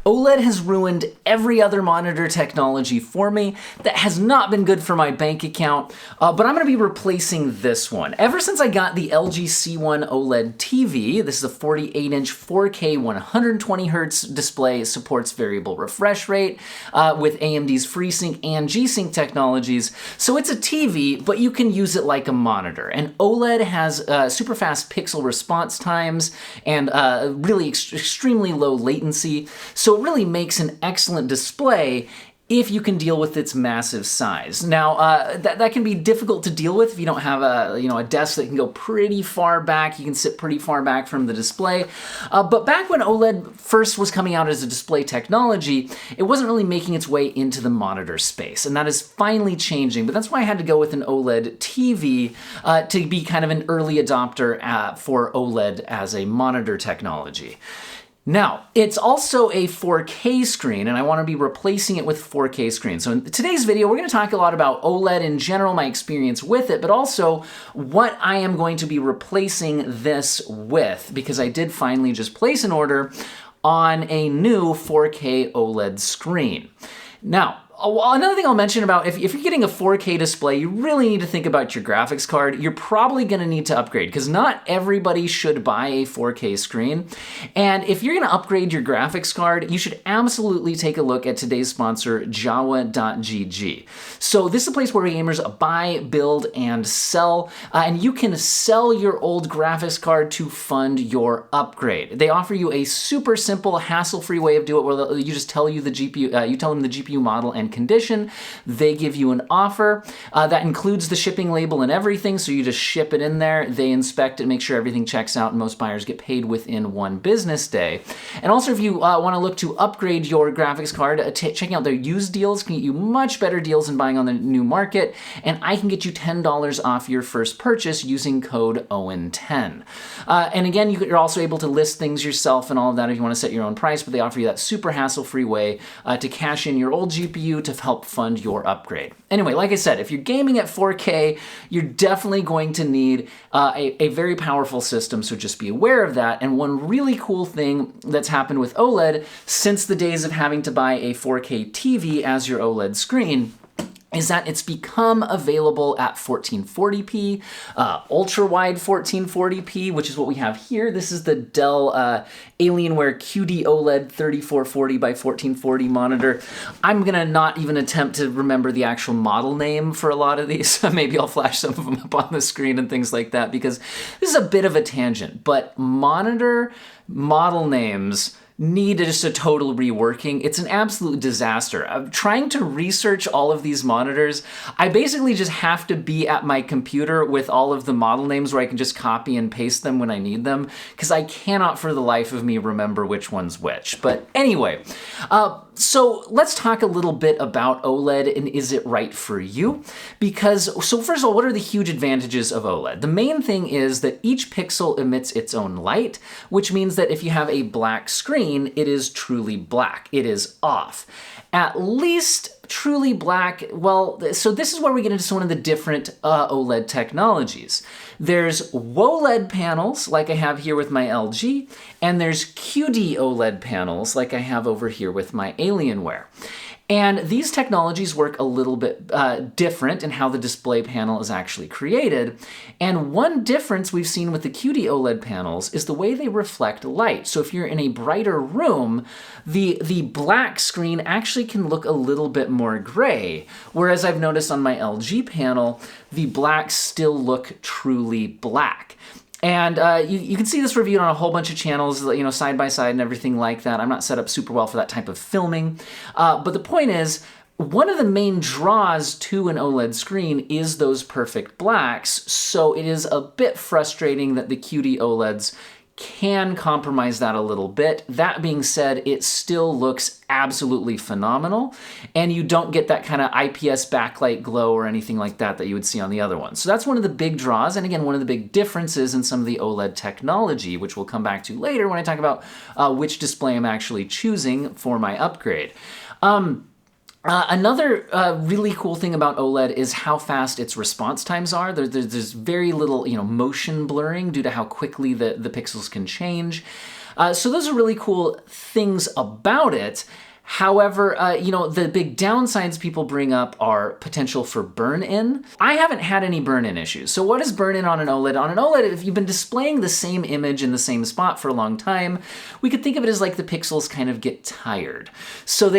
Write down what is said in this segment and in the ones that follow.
OLED has ruined every other monitor technology for me. That has not been good for my bank account, but I'm going to be replacing this one. Ever since I got the LG C1 OLED TV, this is a 48-inch 4K 120Hz display, supports variable refresh rate with AMD's FreeSync and G-Sync technologies. So it's a TV, but you can use it like a monitor. And OLED has super fast pixel response times and really extremely low latency. So it really makes an excellent display if you can deal with its massive size. Now, that can be difficult to deal with if you don't have a desk that can go pretty far back. You can sit pretty far back from the display. But back when OLED first was coming out as a display technology, it wasn't really making its way into the monitor space, and that is finally changing. But that's why I had to go with an OLED TV to be kind of an early adopter for OLED as a monitor technology. Now, it's also a 4K screen, and I want to be replacing it with 4K screen. So in today's video, we're going to talk a lot about OLED in general, my experience with it, but also what I am going to be replacing this with, because I did finally just place an order on a new 4K OLED screen. Now, another thing I'll mention about if you're getting a 4K display, you really need to think about your graphics card. You're probably going to need to upgrade because not everybody should buy a 4K screen. And if you're going to upgrade your graphics card, you should absolutely take a look at today's sponsor, Jawa.gg. So this is a place where gamers buy, build, and sell. And you can sell your old graphics card to fund your upgrade. They offer you a super simple, hassle-free way of doing it where you just tell you the GPU, you tell them the GPU model and condition. They give you an offer that includes the shipping label and everything, so you just ship it in there. They inspect it, make sure everything checks out, and most buyers get paid within one business day. And also, if you want to look to upgrade your graphics card, checking out their used deals can get you much better deals than buying on the new market, and I can get you $10 off your first purchase using code OWEN10. And again, you're also able to list things yourself and all of that if you want to set your own price, but they offer you that super hassle-free way to cash in your old GPU to help fund your upgrade. Anyway, like I said, if you're gaming at 4K, you're definitely going to need a very powerful system, so just be aware of that. And one really cool thing that's happened with OLED since the days of having to buy a 4K TV as your OLED screen is that it's become available at 1440p, ultra-wide 1440p, which is what we have here. This is the Dell Alienware QD-OLED 3440 by 1440 monitor. I'm gonna not even attempt to remember the actual model name for a lot of these. Maybe I'll flash some of them up on the screen and things like that, because this is a bit of a tangent, but monitor model names need just a total reworking. It's an absolute disaster. I'm trying to research all of these monitors. I basically just have to be at my computer with all of the model names where I can just copy and paste them when I need them, because I cannot for the life of me remember which one's which. But anyway, so let's talk a little bit about OLED and is it right for you? So first of all, what are the huge advantages of OLED? The main thing is that each pixel emits its own light, which means that if you have a black screen, it is truly black. It is off. At least truly black, well, so this is where we get into one of the different OLED technologies. There's WOLED panels, like I have here with my LG, and there's QD-OLED panels, like I have over here with my Alienware. And these technologies work a little bit different in how the display panel is actually created. And one difference we've seen with the QD-OLED panels is the way they reflect light. So if you're in a brighter room, the black screen actually can look a little bit more gray. Whereas I've noticed on my LG panel, the blacks still look truly black. And you can see this reviewed on a whole bunch of channels, side by side and everything like that. I'm not set up super well for that type of filming. But the point is, one of the main draws to an OLED screen is those perfect blacks. So it is a bit frustrating that the QD OLEDs can compromise that a little bit. That being said, it still looks absolutely phenomenal, and you don't get that kind of IPS backlight glow or anything like that that you would see on the other ones. So that's one of the big draws, and again, one of the big differences in some of the OLED technology, which we'll come back to later when I talk about which display I'm actually choosing for my upgrade. Another really cool thing about OLED is how fast its response times are. There's very little motion blurring due to how quickly the pixels can change. So those are really cool things about it. However, the big downsides people bring up are potential for burn-in. I haven't had any burn-in issues. So what is burn-in on an OLED? On an OLED, if you've been displaying the same image in the same spot for a long time, we could think of it as like the pixels kind of get tired. So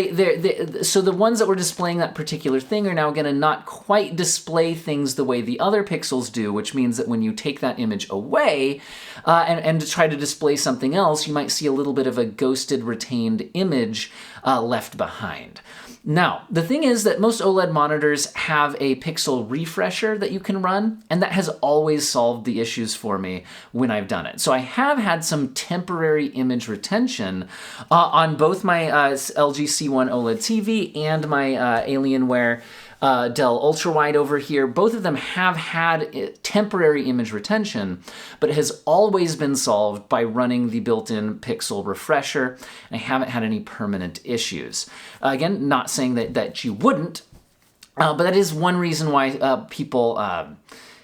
so the ones that were displaying that particular thing are now gonna not quite display things the way the other pixels do, which means that when you take that image away and try to display something else, you might see a little bit of a ghosted retained image left behind. Now, the thing is that most OLED monitors have a pixel refresher that you can run, and that has always solved the issues for me when I've done it. So I have had some temporary image retention on both my LG C1 OLED TV and my Alienware Dell ultrawide over here. Both of them have had temporary image retention, but it has always been solved by running the built-in pixel refresher, and I haven't had any permanent issues. Again, not saying that you wouldn't, but that is one reason why people are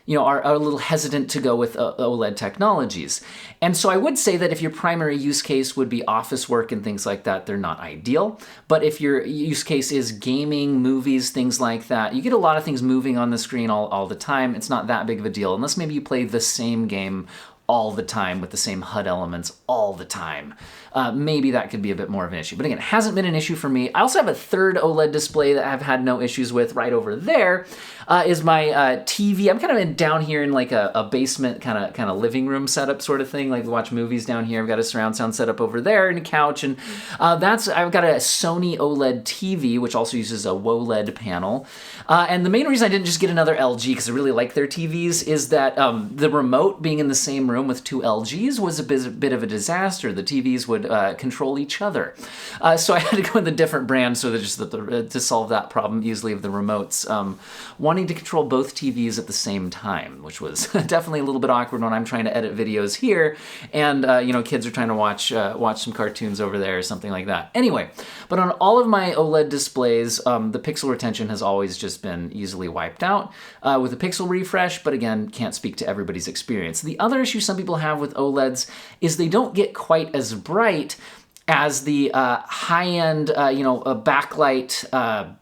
a little hesitant to go with OLED technologies. And so I would say that if your primary use case would be office work and things like that, they're not ideal. But if your use case is gaming, movies, things like that, you get a lot of things moving on the screen all the time. It's not that big of a deal, unless maybe you play the same game all the time with the same HUD elements all the time. Maybe that could be a bit more of an issue. But again, it hasn't been an issue for me. I also have a third OLED display that I've had no issues with. Right over there is my TV. I'm kind of down here in like a basement kind of living room setup sort of thing, like we watch movies down here. I've got a surround sound setup over there and a couch, and I've got a Sony OLED TV, which also uses a WOLED panel. And the main reason I didn't just get another LG, because I really like their TVs, is that the remote being in the same room with two LGs was a bit of a disaster. The TVs would control each other. So I had to go with a different brand to solve that problem easily of the remotes wanting to control both TVs at the same time, which was definitely a little bit awkward when I'm trying to edit videos here and kids are trying to watch some cartoons over there or something like that. Anyway, but on all of my OLED displays, the pixel retention has always just been easily wiped out with a pixel refresh, but again, can't speak to everybody's experience. The other issue some people have with OLEDs is they don't get quite as bright as the high-end, backlight.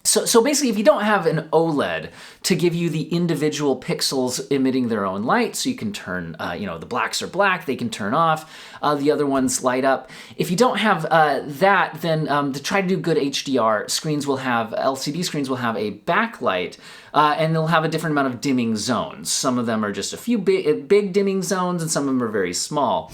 So basically, if you don't have an OLED to give you the individual pixels emitting their own light, so you can turn, the blacks are black, they can turn off, the other ones light up. If you don't have that, then to try to do good HDR, LCD screens will have a backlight, and they'll have a different amount of dimming zones. Some of them are just a few big dimming zones, and some of them are very small.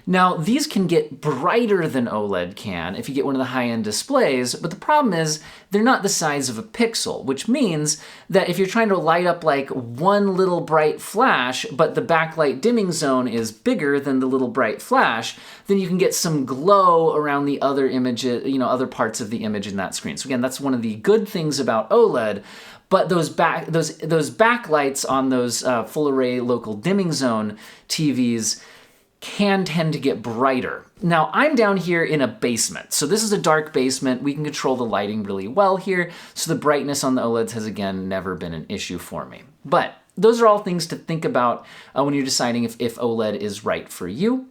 Now, these can get brighter than OLED can if you get one of the high-end displays, but the problem is they're not the size of a pixel, which means that if you're trying to light up like one little bright flash, but the backlight dimming zone is bigger than the little bright flash, then you can get some glow around the other images, other parts of the image in that screen. So again, that's one of the good things about OLED. But those backlights on those full array local dimming zone TVs can tend to get brighter. Now, I'm down here in a basement, so this is a dark basement. We can control the lighting really well here, so the brightness on the OLEDs has, again, never been an issue for me. But those are all things to think about when you're deciding if OLED is right for you.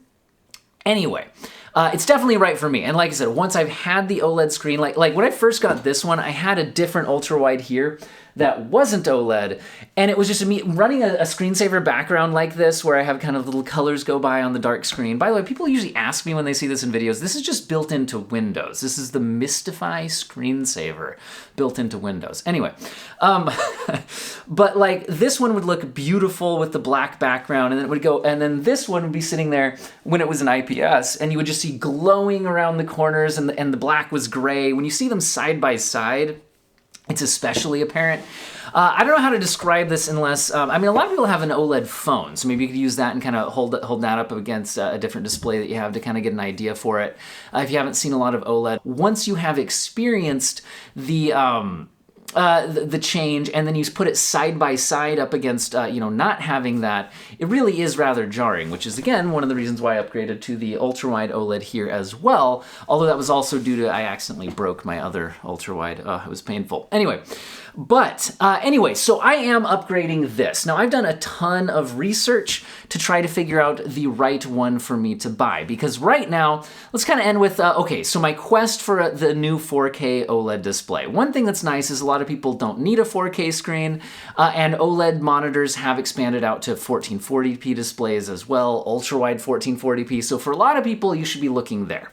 Anyway, it's definitely right for me. And like I said, once I've had the OLED screen, like when I first got this one, I had a different ultra-wide here that wasn't OLED, and it was just me running a screensaver background like this where I have kind of little colors go by on the dark screen. By the way, people usually ask me when they see this in videos, this is just built into Windows. This is the Mystify screensaver built into Windows. Anyway, but like this one would look beautiful with the black background, and then it would go, and then this one would be sitting there when it was an IPS, and you would just see glowing around the corners, and the black was gray. When you see them side by side, it's especially apparent. I don't know how to describe this unless, a lot of people have an OLED phone, so maybe you could use that and kind of hold that up against a different display that you have to kind of get an idea for it. If you haven't seen a lot of OLED, once you have experienced the the change, and then you put it side by side up against, not having that, it really is rather jarring, which is, again, one of the reasons why I upgraded to the ultra-wide OLED here as well, although that was also due to I accidentally broke my other ultra-wide. It was painful. Anyway, so I am upgrading this. Now, I've done a ton of research to try to figure out the right one for me to buy, because right now, let's kind of end with, so my quest for the new 4K OLED display. One thing that's nice is a lot of people don't need a 4K screen, and OLED monitors have expanded out to 1440p displays as well, ultra-wide 1440p, so for a lot of people, you should be looking there.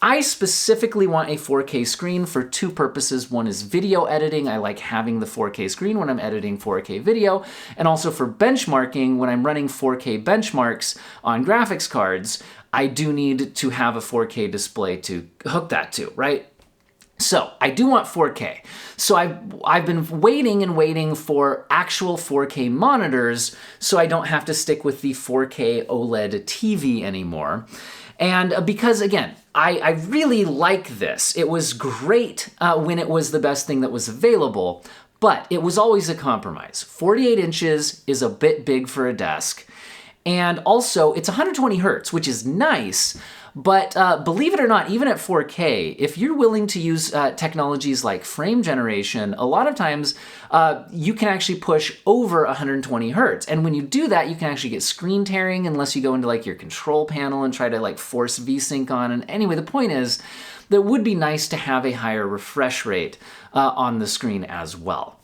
I specifically want a 4K screen for two purposes. One is video editing. I like having the 4K screen when I'm editing 4K video, and also for benchmarking when I'm running 4K benchmarks on graphics cards. I do need to have a 4K display to hook that to, right? So I do want 4K. So I've been waiting for actual 4K monitors so I don't have to stick with the 4K OLED TV anymore. And because, again, I really like this. It was great when it was the best thing that was available, but it was always a compromise. 48 inches is a bit big for a desk. And also, it's 120 hertz, which is nice, but believe it or not, even at 4K, if you're willing to use technologies like frame generation, a lot of times you can actually push over 120 hertz. And when you do that, you can actually get screen tearing unless you go into like your control panel and try to like force VSync on. And anyway, the point is that it would be nice to have a higher refresh rate on the screen as well.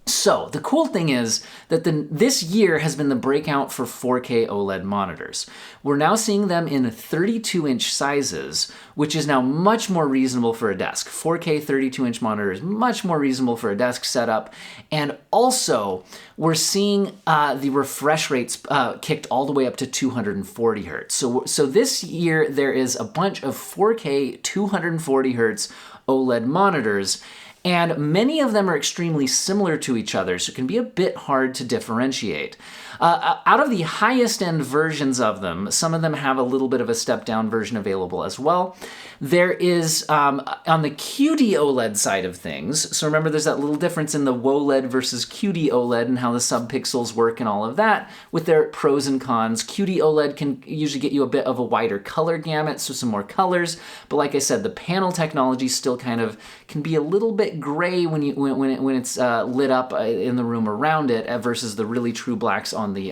So the cool thing is that this year has been the breakout for 4K OLED monitors. We're now seeing them in 32-inch sizes, which is now much more reasonable for a desk. 4K 32-inch monitor is much more reasonable for a desk setup. And also, we're seeing the refresh rates kicked all the way up to 240 hertz. So this year, there is a bunch of 4K 240 hertz OLED monitors, and many of them are extremely similar to each other, so it can be a bit hard to differentiate. Out of the highest end versions of them, some of them have a little bit of a step-down version available as well. There is, on the QD-OLED side of things, so remember there's that little difference in the WOLED versus QD-OLED and how the subpixels work and all of that, with their pros and cons. QD-OLED can usually get you a bit of a wider color gamut, so some more colors, but like I said, the panel technology still kind of can be a little bit gray when it's lit up in the room around it versus the really true blacks on the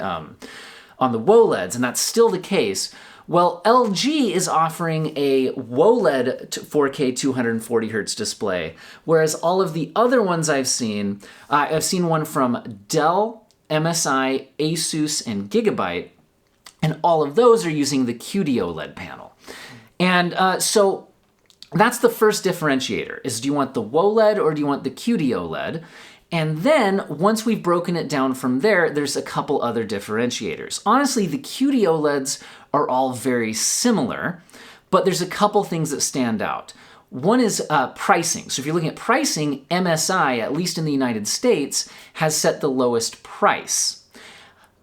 WOLEDs, and that's still the case. Well, LG is offering a WOLED 4K 240 hertz display, whereas all of the other ones I've seen one from Dell, MSI, Asus, and Gigabyte, and all of those are using the QD-OLED panel. And so that's the first differentiator, is do you want the WOLED or do you want the QD-OLED? And then, once we've broken it down from there, there's a couple other differentiators. Honestly, the QD-OLEDs are all very similar, but there's a couple things that stand out. One is pricing. So if you're looking at pricing, MSI, at least in the United States, has set the lowest price.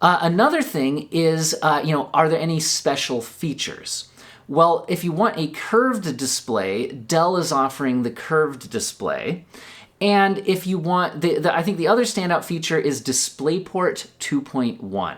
Another thing is, are there any special features? Well, if you want a curved display, Dell is offering the curved display. And if you want, I think the other standout feature is DisplayPort 2.1.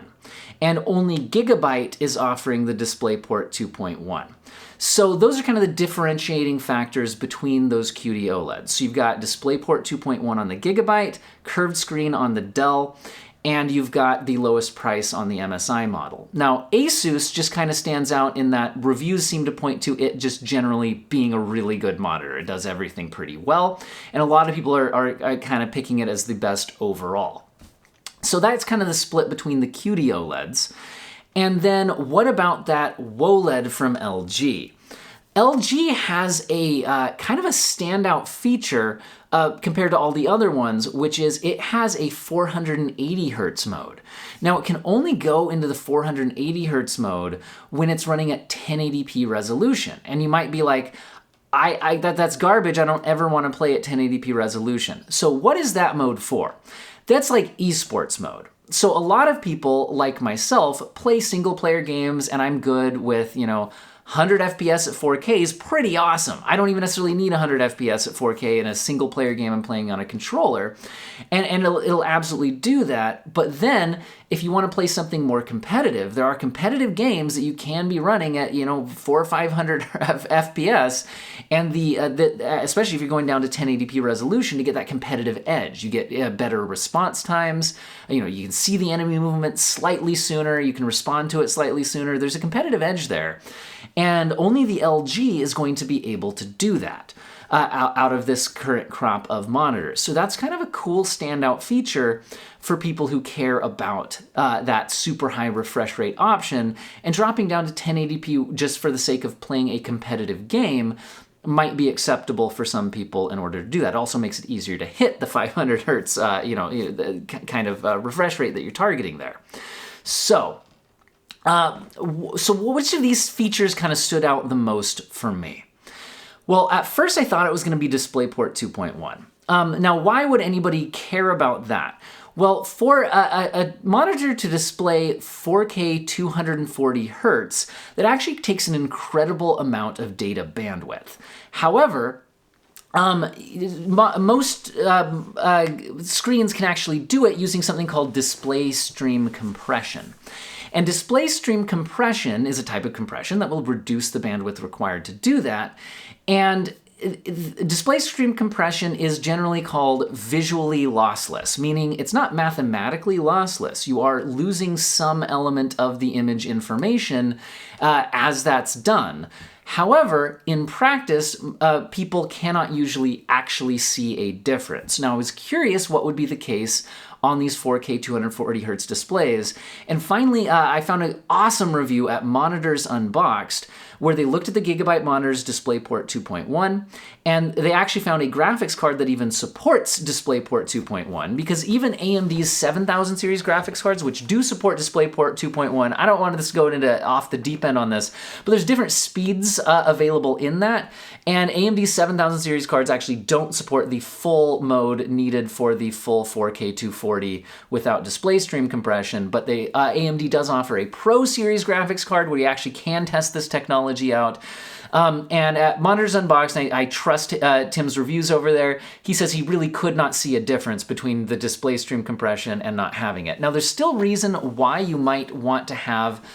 And only Gigabyte is offering the DisplayPort 2.1. So those are kind of the differentiating factors between those QD-OLEDs. So you've got DisplayPort 2.1 on the Gigabyte, curved screen on the Dell, and you've got the lowest price on the MSI model. Now, Asus just kind of stands out in that reviews seem to point to it just generally being a really good monitor. It does everything pretty well, and a lot of people are kind of picking it as the best overall. So that's kind of the split between the QD-OLEDs. And then what about that WOLED from LG? LG has a kind of a standout feature compared to all the other ones, which is it has a 480 hertz mode. Now, it can only go into the 480 hertz mode when it's running at 1080p resolution. And you might be like, that's garbage. I don't ever want to play at 1080p resolution. So what is that mode for? That's like esports mode. So a lot of people, like myself, play single player games, and I'm good with, 100 FPS at 4K is pretty awesome. I don't even necessarily need 100 FPS at 4K in a single player game I'm playing on a controller, and it'll absolutely do that. But then if you want to play something more competitive, there are competitive games that you can be running at 400 or 500 FPS, and especially if you're going down to 1080p resolution to get that competitive edge. You get better response times. You can see the enemy movement slightly sooner. You can respond to it slightly sooner. There's a competitive edge there, and only the LG is going to be able to do that. Out of this current crop of monitors. So that's kind of a cool standout feature for people who care about that super high refresh rate option, and dropping down to 1080p just for the sake of playing a competitive game might be acceptable for some people in order to do that. It also makes it easier to hit the 500 hertz the kind of refresh rate that you're targeting there. So which of these features kind of stood out the most for me? Well, at first I thought it was going to be DisplayPort 2.1. Now, why would anybody care about that? Well, for a monitor to display 4K 240 hertz, that actually takes an incredible amount of data bandwidth. However, most screens can actually do it using something called display stream compression. And display stream compression is a type of compression that will reduce the bandwidth required to do that. And display stream compression is generally called visually lossless, meaning it's not mathematically lossless. You are losing some element of the image information as that's done. However, in practice, people cannot usually actually see a difference. Now, I was curious what would be the case on these 4K 240 hertz displays. And finally, I found an awesome review at Monitors Unboxed, where they looked at the Gigabyte Monitors DisplayPort 2.1, and they actually found a graphics card that even supports DisplayPort 2.1, because even AMD's 7000 series graphics cards, which do support DisplayPort 2.1, I don't want to go into off the deep end on this, but there's different speeds available in that, and AMD's 7000 series cards actually don't support the full mode needed for the full 4K 240 without display stream compression, but AMD does offer a Pro series graphics card where you actually can test this technology out. And at Monitors Unboxed, I trust Tim's reviews over there. He says he really could not see a difference between the display stream compression and not having it. Now, there's still reason why you might want to have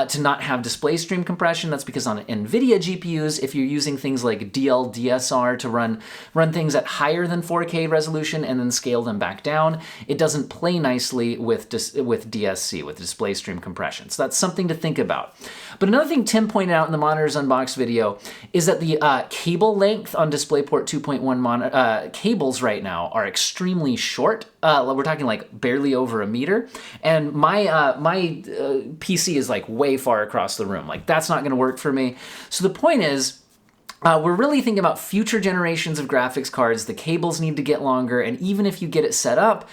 to not have display stream compression. That's because on NVIDIA GPUs, if you're using things like DLSR to run things at higher than 4K resolution and then scale them back down, it doesn't play nicely with DSC, with display stream compression. So that's something to think about. But another thing Tim pointed out in the Monitors Unboxed video is that the cable length on DisplayPort 2.1 cables right now are extremely short. We're talking like barely over a meter. And my PC is like way far across the room. Like, that's not going to work for me. So the point is, we're really thinking about future generations of graphics cards. The cables need to get longer, and even if you get it set up,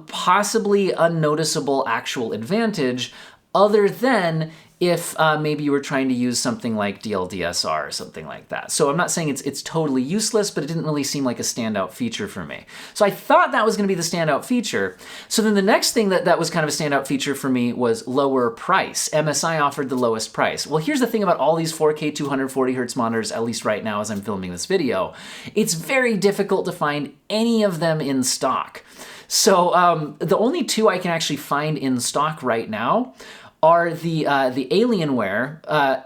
possibly unnoticeable actual advantage, other than if maybe you were trying to use something like DLSR or something like that. So I'm not saying it's totally useless, but it didn't really seem like a standout feature for me. So I thought that was going to be the standout feature. So then the next thing that was kind of a standout feature for me was lower price. MSI offered the lowest price. Well, here's the thing about all these 4K 240 hertz monitors, at least right now as I'm filming this video. It's very difficult to find any of them in stock. So the only two I can actually find in stock right now are the Alienware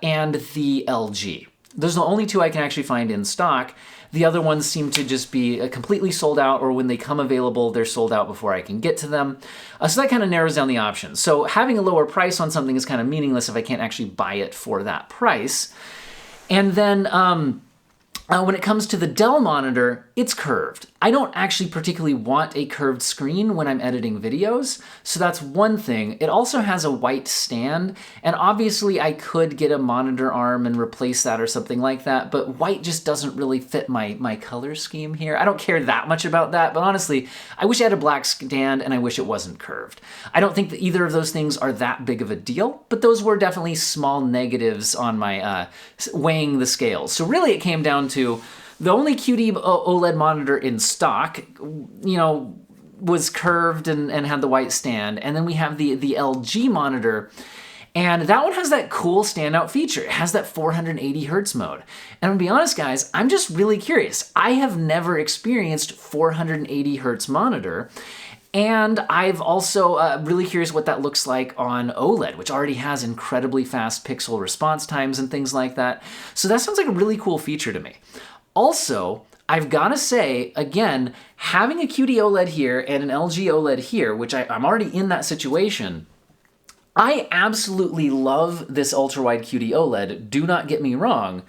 and the LG. Those are the only two I can actually find in stock. The other ones seem to just be completely sold out, or when they come available, they're sold out before I can get to them. So that kind of narrows down the options. So having a lower price on something is kind of meaningless if I can't actually buy it for that price. And then when it comes to the Dell monitor, it's curved. I don't actually particularly want a curved screen when I'm editing videos, so that's one thing. It also has a white stand, and obviously I could get a monitor arm and replace that or something like that, but white just doesn't really fit my color scheme here. I don't care that much about that, but honestly, I wish I had a black stand and I wish it wasn't curved. I don't think that either of those things are that big of a deal, but those were definitely small negatives on my weighing the scales. So really it came down to the only QD-OLED monitor in stock, was curved and had the white stand. And then we have the LG monitor. And that one has that cool standout feature. It has that 480 hertz mode. And to be honest, guys, I'm just really curious. I have never experienced 480 hertz monitor. And I've also really curious what that looks like on OLED, which already has incredibly fast pixel response times and things like that. So that sounds like a really cool feature to me. Also, I've got to say, again, having a QD-OLED here and an LG OLED here, which I'm already in that situation, I absolutely love this ultra-wide QD-OLED, do not get me wrong.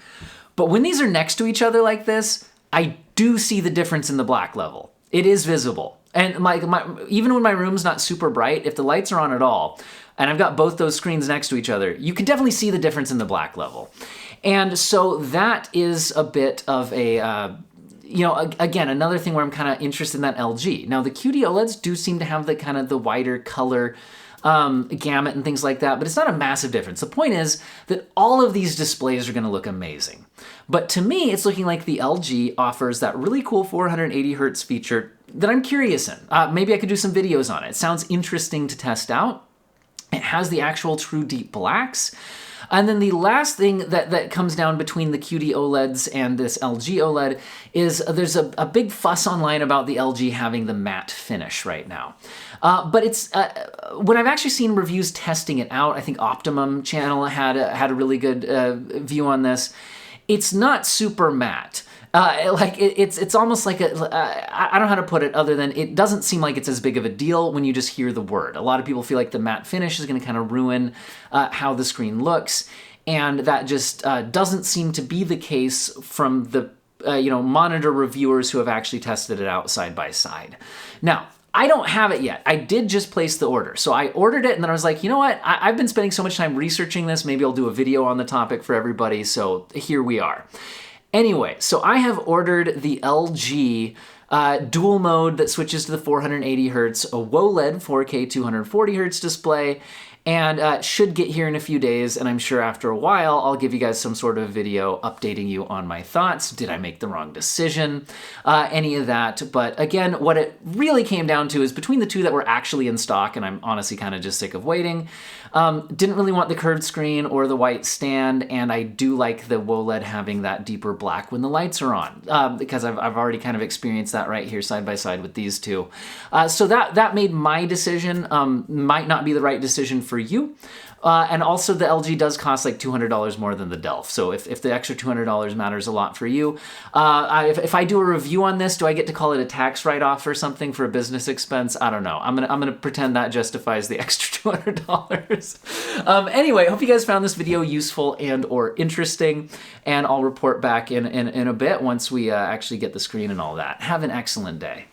But when these are next to each other like this, I do see the difference in the black level. It is visible. And even when my room's not super bright, if the lights are on at all, and I've got both those screens next to each other, you can definitely see the difference in the black level. And so that is a bit of a, again, another thing where I'm kind of interested in that LG. Now, the QD-OLEDs do seem to have the kind of the wider color gamut and things like that, but it's not a massive difference. The point is that all of these displays are going to look amazing. But to me, it's looking like the LG offers that really cool 480 hertz feature that I'm curious in. Maybe I could do some videos on it. It sounds interesting to test out. It has the actual true deep blacks. And then the last thing that comes down between the QD-OLEDs and this LG OLED is there's a big fuss online about the LG having the matte finish right now. But it's when I've actually seen reviews testing it out, I think Optimum channel had a really good view on this. It's not super matte. It's almost like I don't know how to put it other than it doesn't seem like it's as big of a deal when you just hear the word. A lot of people feel like the matte finish is going to kind of ruin how the screen looks, and that just doesn't seem to be the case from the monitor reviewers who have actually tested it out side by side. Now, I don't have it yet. I did just place the order. So I ordered it and then I was like, you know what? I've been spending so much time researching this. Maybe I'll do a video on the topic for everybody. So here we are. Anyway, so I have ordered the LG dual mode that switches to the 480 hertz, a WOLED 4K 240 hertz display, and should get here in a few days, and I'm sure after a while I'll give you guys some sort of video updating you on my thoughts. Did I make the wrong decision? Any of that. But again, what it really came down to is between the two that were actually in stock, and I'm honestly kind of just sick of waiting, didn't really want the curved screen or the white stand, and I do like the WOLED having that deeper black when the lights are on, because I've already kind of experienced that right here side by side with these two. So that made my decision. Might not be the right decision for you. And also the LG does cost like $200 more than the Delph. So if the extra $200 matters a lot for you, if I do a review on this, do I get to call it a tax write-off or something for a business expense? I don't know. I'm gonna pretend that justifies the extra $200. Anyway, I hope you guys found this video useful and or interesting, and I'll report back in a bit once we actually get the screen and all that. Have an excellent day.